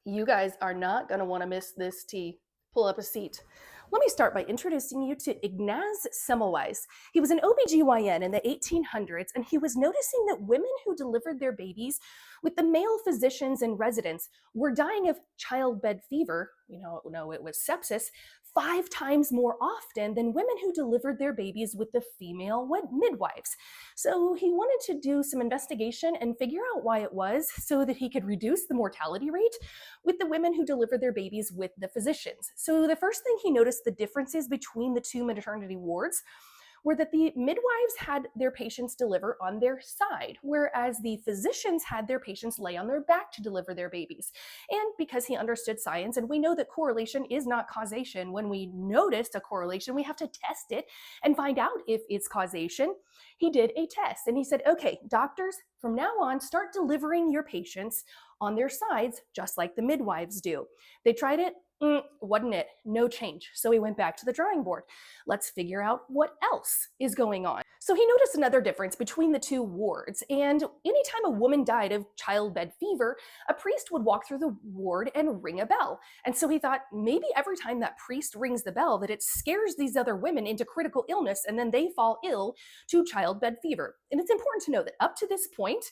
You guys are not going to want to miss this tea. Pull up a seat. Let me start by introducing you to Ignaz Semmelweis. He was an OBGYN in the 1800s, and he was noticing that women who delivered their babies with the male physicians in residence were dying of childbed fever, no, it was sepsis, 5 times more often than women who delivered their babies with the female midwives. So he wanted to do some investigation and figure out why it was so that he could reduce the mortality rate with the women who delivered their babies with the physicians. So the first thing he noticed the differences between the two maternity wards were that the midwives had their patients deliver on their side, whereas the physicians had their patients lay on their back to deliver their babies. And because he understood science, and we know that correlation is not causation, when we noticed a correlation, we have to test it and find out if it's causation. He did a test and he said, okay, doctors, from now on, start delivering your patients on their sides, just like the midwives do. They tried it. Wasn't it? No change. So he went back to the drawing board. Let's figure out what else is going on. So he noticed another difference between the two wards. And anytime a woman died of childbed fever, a priest would walk through the ward and ring a bell. And so he thought maybe every time that priest rings the bell, that it scares these other women into critical illness and then they fall ill to childbed fever. And it's important to know that up to this point,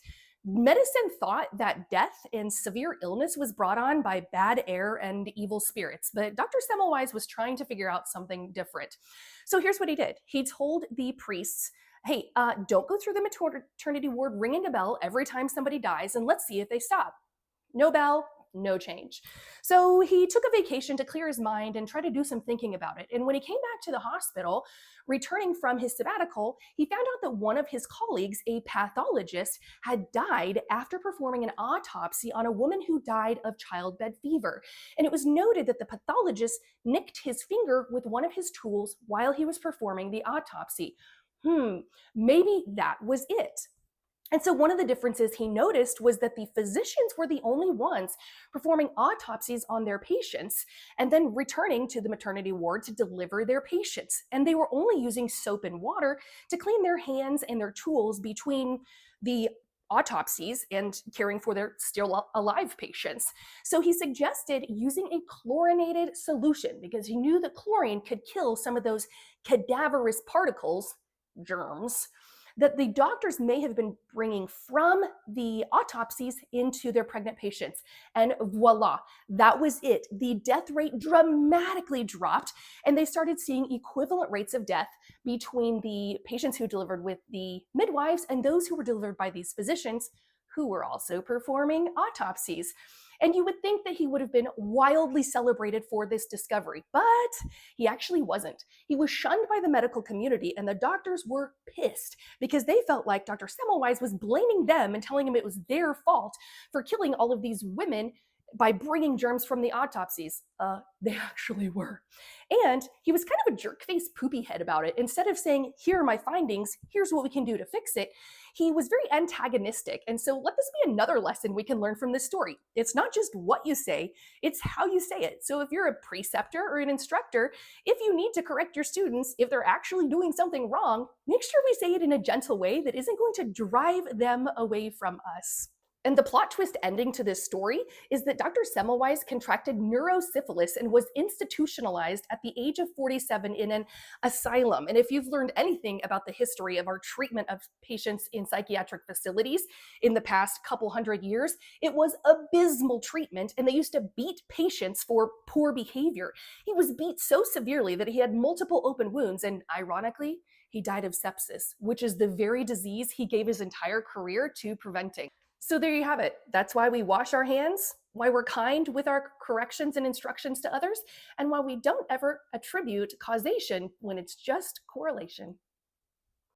medicine thought that death and severe illness was brought on by bad air and evil spirits, but Dr. Semmelweis was trying to figure out something different. So here's what he did. He told the priests, hey, don't go through the maternity ward ringing a bell every time somebody dies, and let's see if they stop. No bell, no change. So he took a vacation to clear his mind and try to do some thinking about it. And when he came back to the hospital, returning from his sabbatical, he found out that one of his colleagues, a pathologist, had died after performing an autopsy on a woman who died of childbed fever. And it was noted that the pathologist nicked his finger with one of his tools while he was performing the autopsy. Maybe that was it. And so one of the differences he noticed was that the physicians were the only ones performing autopsies on their patients and then returning to the maternity ward to deliver their patients. And they were only using soap and water to clean their hands and their tools between the autopsies and caring for their still alive patients. So he suggested using a chlorinated solution because he knew that chlorine could kill some of those cadaverous particles, germs, that the doctors may have been bringing from the autopsies into their pregnant patients. And voila, that was it. The death rate dramatically dropped, and they started seeing equivalent rates of death between the patients who delivered with the midwives and those who were delivered by these physicians who were also performing autopsies. And you would think that he would have been wildly celebrated for this discovery, but he actually wasn't. He was shunned by the medical community, and the doctors were pissed because they felt like Dr. Semmelweis was blaming them and telling him it was their fault for killing all of these women by bringing germs from the autopsies. They actually were. And he was kind of a jerk-faced poopy head about it. Instead of saying, here are my findings, here's what we can do to fix it, he was very antagonistic. And so let this be another lesson we can learn from this story. It's not just what you say, it's how you say it. So if you're a preceptor or an instructor, if you need to correct your students, if they're actually doing something wrong, make sure we say it in a gentle way that isn't going to drive them away from us. And the plot twist ending to this story is that Dr. Semmelweis contracted neurosyphilis and was institutionalized at the age of 47 in an asylum. And if you've learned anything about the history of our treatment of patients in psychiatric facilities in the past couple hundred years, it was abysmal treatment, and they used to beat patients for poor behavior. He was beat so severely that he had multiple open wounds, and ironically, he died of sepsis, which is the very disease he gave his entire career to preventing. So there you have it. That's why we wash our hands, why we're kind with our corrections and instructions to others, and why we don't ever attribute causation when it's just correlation.